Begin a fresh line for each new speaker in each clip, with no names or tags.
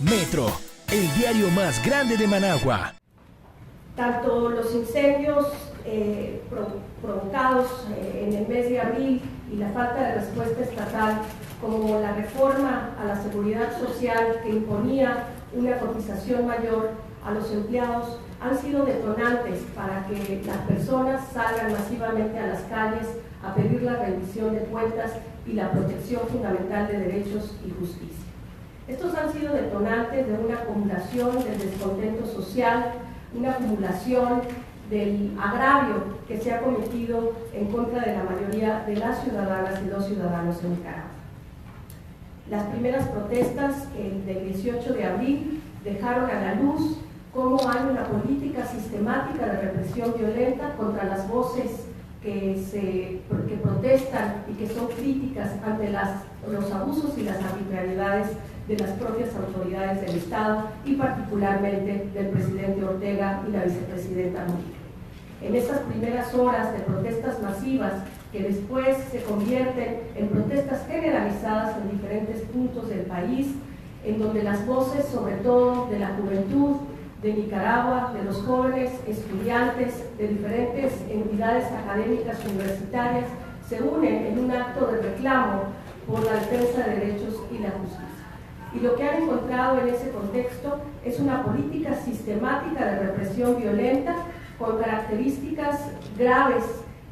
Metro, el diario más grande de Managua.
Tanto los incendios provocados en el mes de abril y la falta de respuesta estatal, como la reforma a la seguridad social que imponía una cotización mayor a los empleados, han sido detonantes para que las personas salgan masivamente a las calles a pedir la rendición de cuentas y la protección fundamental de derechos y justicia. Estos han sido detonantes de una acumulación del descontento social, una acumulación del agravio que se ha cometido en contra de la mayoría de las ciudadanas y los ciudadanos en Nicaragua. Las primeras protestas del 18 de abril dejaron a la luz cómo hay una política sistemática de represión violenta contra las voces que protestan y que son críticas ante los abusos y las arbitrariedades de las propias autoridades del Estado y particularmente del presidente Ortega y la vicepresidenta Murillo. En esas primeras horas de protestas masivas que después se convierten en protestas generalizadas en diferentes puntos del país, en donde las voces, sobre todo de la juventud de Nicaragua, de los jóvenes estudiantes de diferentes entidades académicas universitarias, se unen en un acto de reclamo por la defensa de derechos y la justicia. Y lo que han encontrado en ese contexto es una política sistemática de represión violenta con características graves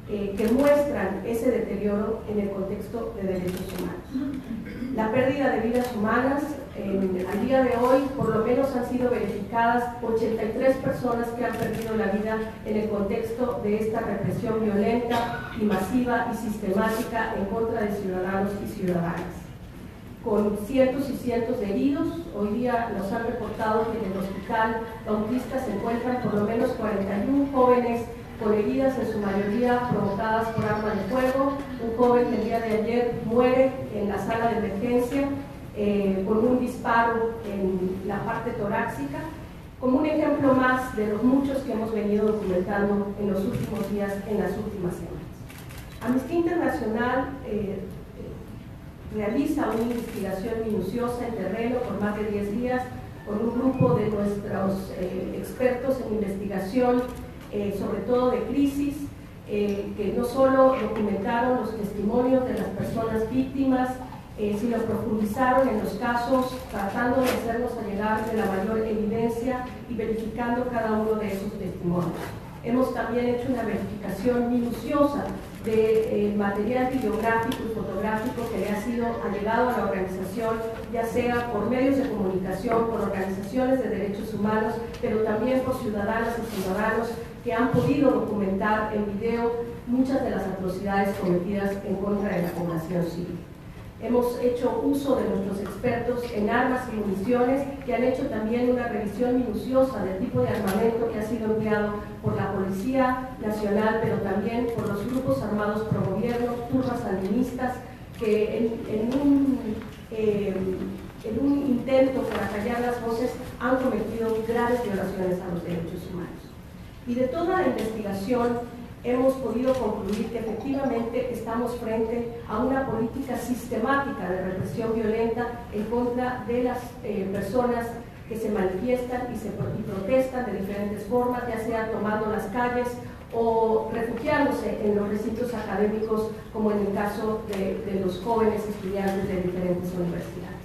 que muestran ese deterioro en el contexto de derechos humanos. La pérdida de vidas humanas, al día de hoy, por lo menos han sido verificadas 83 personas que han perdido la vida en el contexto de esta represión violenta y masiva y sistemática en contra de ciudadanos y ciudadanas. Con cientos y cientos de heridos, hoy día nos han reportado que en el Hospital Bautista se encuentran por lo menos 41 jóvenes con heridas, en su mayoría provocadas por arma de fuego. Un joven el día de ayer muere en la sala de emergencia con un disparo en la parte torácica, como un ejemplo más de los muchos que hemos venido documentando en los últimos días, en las últimas semanas. Amnistía Internacional realiza una investigación minuciosa en terreno por más de 10 días con un grupo de nuestros expertos en investigación, sobre todo de crisis, que no solo documentaron los testimonios de las personas víctimas, sino profundizaron en los casos, tratando de hacernos llegar de la mayor evidencia y verificando cada uno de esos testimonios. Hemos también hecho una verificación minuciosa de material videográfico y fotográfico que le ha sido allegado a la organización, ya sea por medios de comunicación, por organizaciones de derechos humanos, pero también por ciudadanas y ciudadanos que han podido documentar en video muchas de las atrocidades cometidas en contra de la población civil. Hemos hecho uso de nuestros expertos en armas y municiones, que han hecho también una revisión minuciosa del tipo de armamento que ha sido empleado por la Policía Nacional, pero también por los grupos armados pro gobierno, turbas sandinistas, que en un intento por acallar las voces han cometido graves violaciones a los derechos humanos. Y de toda la investigación hemos podido concluir que efectivamente estamos frente a una política sistemática de represión violenta en contra de las personas que se manifiestan y protestan de diferentes formas, ya sea tomando las calles o refugiándose en los recintos académicos, como en el caso de los jóvenes estudiantes de diferentes universidades.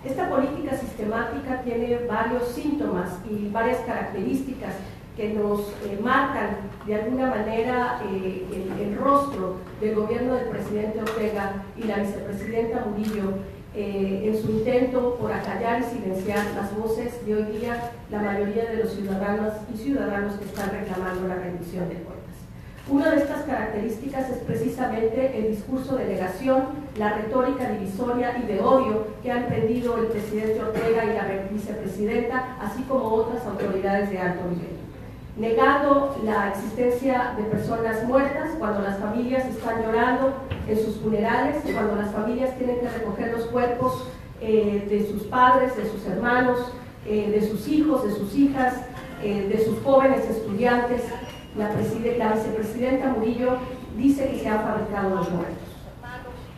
Esta política sistemática tiene varios síntomas y varias características que nos marcan de alguna manera el rostro del gobierno del presidente Ortega y la vicepresidenta Murillo en su intento por acallar y silenciar las voces de hoy día la mayoría de los ciudadanos y ciudadanos que están reclamando la rendición de cuentas. Una de estas características es precisamente el discurso de negación, la retórica divisoria y de odio que ha emprendido el presidente Ortega y la vicepresidenta, así como otras autoridades de alto nivel, negando la existencia de personas muertas cuando las familias están llorando en sus funerales, cuando las familias tienen que recoger los cuerpos de sus padres, de sus hermanos, de sus hijos, de sus hijas, de sus jóvenes estudiantes. La vicepresidenta Murillo dice que se han fabricado los muertos.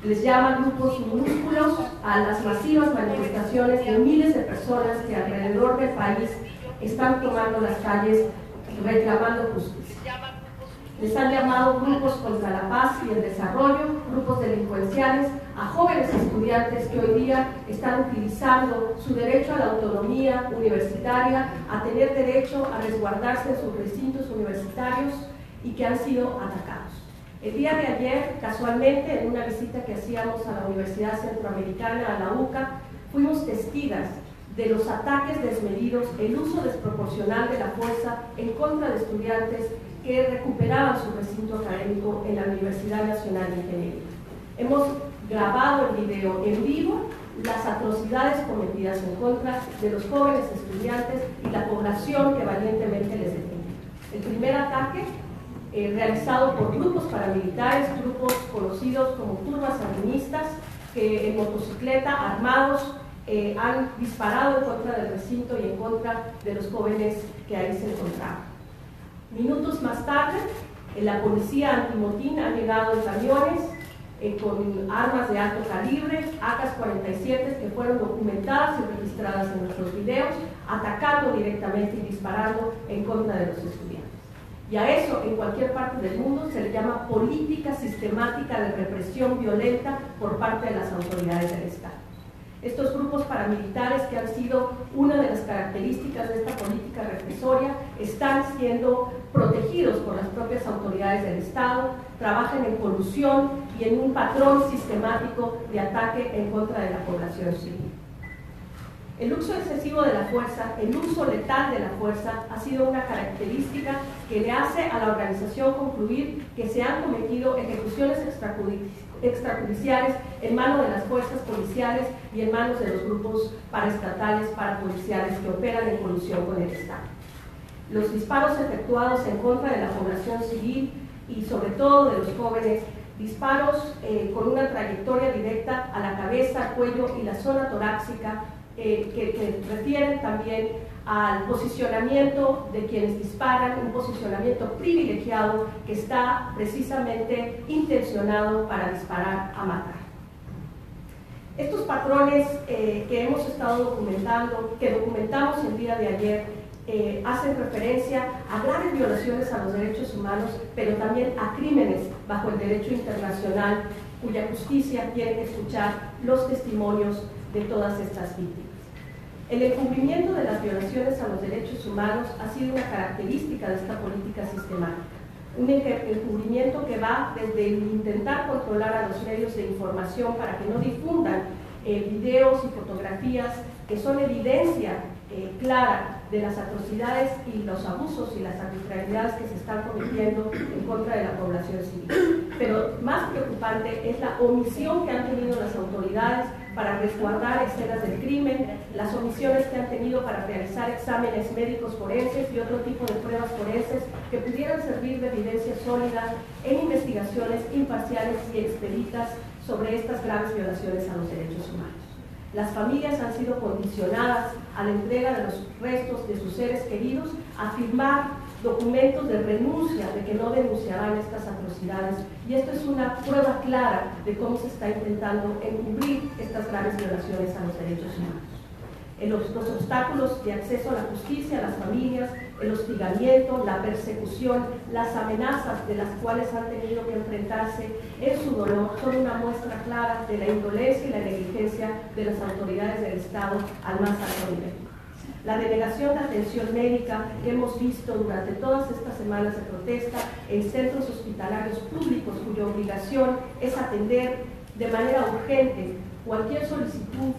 Les llama grupos minúsculos a las masivas manifestaciones de miles de personas que alrededor del país están tomando las calles reclamando justicia. Les han llamado grupos contra la paz y el desarrollo, grupos delincuenciales, a jóvenes estudiantes que hoy día están utilizando su derecho a la autonomía universitaria, a tener derecho a resguardarse en sus recintos universitarios y que han sido atacados. El día de ayer, casualmente, en una visita que hacíamos a la Universidad Centroamericana, a la UCA, fuimos testigos de los ataques desmedidos, el uso desproporcional de la fuerza en contra de estudiantes que recuperaban su recinto académico en la Universidad Nacional de Ingeniería. Hemos grabado el video en vivo, las atrocidades cometidas en contra de los jóvenes estudiantes y la población que valientemente les defendió. El primer ataque, realizado por grupos paramilitares, grupos conocidos como turbas sandinistas, que en motocicleta, armados, han disparado en contra del recinto y en contra de los jóvenes que ahí se encontraban. Minutos más tarde, la policía antimotín ha llegado en camiones con armas de alto calibre, AK-47, que fueron documentadas y registradas en nuestros videos, atacando directamente y disparando en contra de los estudiantes. Y a eso, en cualquier parte del mundo, se le llama política sistemática de represión violenta por parte de las autoridades del Estado. Estos grupos paramilitares, que han sido una de las características de esta política represoria, están siendo protegidos por las propias autoridades del Estado, trabajan en colusión y en un patrón sistemático de ataque en contra de la población civil. El uso excesivo de la fuerza, el uso letal de la fuerza, ha sido una característica que le hace a la organización concluir que se han cometido ejecuciones extrajudiciales en manos de las fuerzas policiales y en manos de los grupos paraestatales, parapoliciales que operan en colusión con el Estado. Los disparos efectuados en contra de la población civil y sobre todo de los jóvenes, disparos con una trayectoria directa a la cabeza, cuello y la zona torácica, que refieren también al posicionamiento de quienes disparan, un posicionamiento privilegiado que está precisamente intencionado para disparar a matar. Estos patrones que hemos estado documentando, que documentamos el día de ayer, hacen referencia a graves violaciones a los derechos humanos, pero también a crímenes bajo el derecho internacional, cuya justicia tiene que escuchar los testimonios de todas estas víctimas. El encubrimiento de las violaciones a los derechos humanos ha sido una característica de esta política sistemática. Un encubrimiento que va desde el intentar controlar a los medios de información para que no difundan videos y fotografías que son evidencia clara de las atrocidades y los abusos y las arbitrariedades que se están cometiendo en contra de la población civil. Pero más preocupante es la omisión que han tenido las autoridades para resguardar escenas del crimen, las omisiones que han tenido para realizar exámenes médicos forenses y otro tipo de pruebas forenses que pudieran servir de evidencia sólida en investigaciones imparciales y expeditas sobre estas graves violaciones a los derechos humanos. Las familias han sido condicionadas a la entrega de los restos de sus seres queridos a firmar documentos de renuncia, de que no denunciarán estas atrocidades, y esto es una prueba clara de cómo se está intentando encubrir estas graves violaciones a los derechos humanos. Los obstáculos de acceso a la justicia a las familias, el hostigamiento, la persecución, las amenazas de las cuales han tenido que enfrentarse en su dolor son una muestra clara de la indolencia y la negligencia de las autoridades del Estado al más alto nivel. La denegación de atención médica que hemos visto durante todas estas semanas de protesta en centros hospitalarios públicos cuya obligación es atender de manera urgente cualquier solicitud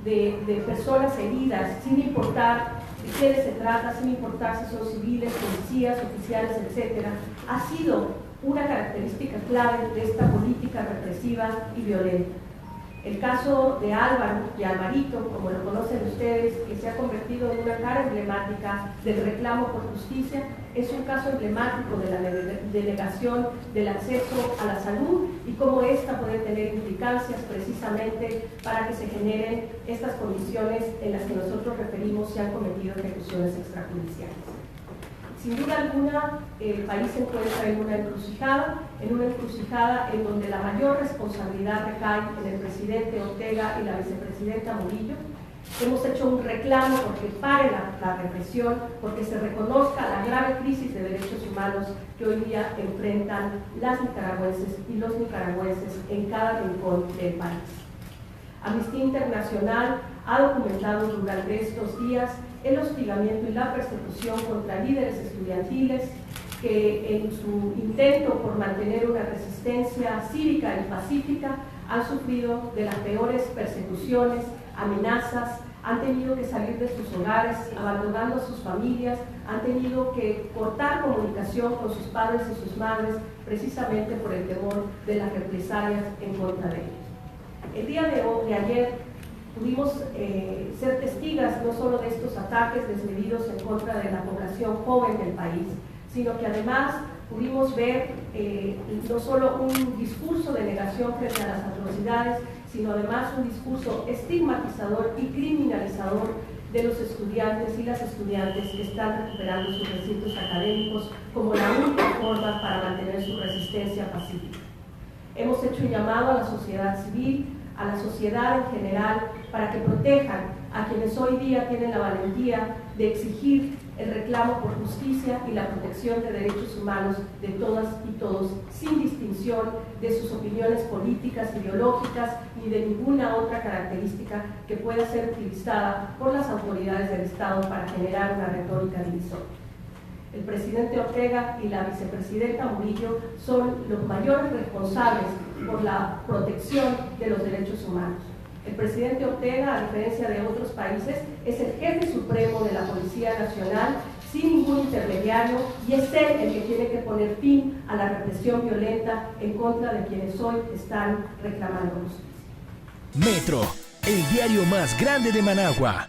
de personas heridas, sin importar de quiénes se trata, sin importar si son civiles, policías, oficiales, etc., ha sido una característica clave de esta política represiva y violenta. El caso de Álvaro y Alvarito, como lo conocen ustedes, que se ha convertido en una cara emblemática del reclamo por justicia, es un caso emblemático de la denegación del acceso a la salud y cómo esta puede tener implicancias precisamente para que se generen estas condiciones en las que nosotros referimos se han cometido ejecuciones extrajudiciales. Sin duda alguna, el país se encuentra en una encrucijada en donde la mayor responsabilidad recae en el presidente Ortega y la vicepresidenta Murillo. Hemos hecho un reclamo porque pare la represión, porque se reconozca la grave crisis de derechos humanos que hoy día enfrentan las nicaragüenses y los nicaragüenses en cada rincón del país. Amnistía Internacional ha documentado durante estos días el hostigamiento y la persecución contra líderes estudiantiles que en su intento por mantener una resistencia cívica y pacífica han sufrido de las peores persecuciones, amenazas, han tenido que salir de sus hogares, abandonando a sus familias, han tenido que cortar comunicación con sus padres y sus madres precisamente por el temor de las represalias en contra de ellos. El día de ayer pudimos ser testigos no solo de estos ataques desmedidos en contra de la población joven del país, sino que además pudimos ver no solo un discurso de negación frente a las atrocidades, sino además un discurso estigmatizador y criminalizador de los estudiantes y las estudiantes que están recuperando sus recintos académicos como la única forma para mantener su resistencia pacífica. Hemos hecho un llamado a la sociedad civil, a la sociedad en general, para que protejan a quienes hoy día tienen la valentía de exigir el reclamo por justicia y la protección de derechos humanos de todas y todos, sin distinción de sus opiniones políticas, ideológicas ni de ninguna otra característica que pueda ser utilizada por las autoridades del Estado para generar una retórica divisoria. El presidente Ortega y la vicepresidenta Murillo son los mayores responsables por la protección de los derechos humanos. El presidente Ortega, a diferencia de otros países, es el jefe supremo de la Policía Nacional, sin ningún intermediario, y es él el que tiene que poner fin a la represión violenta en contra de quienes hoy están reclamando justicia.
Metro, el diario más grande de Managua.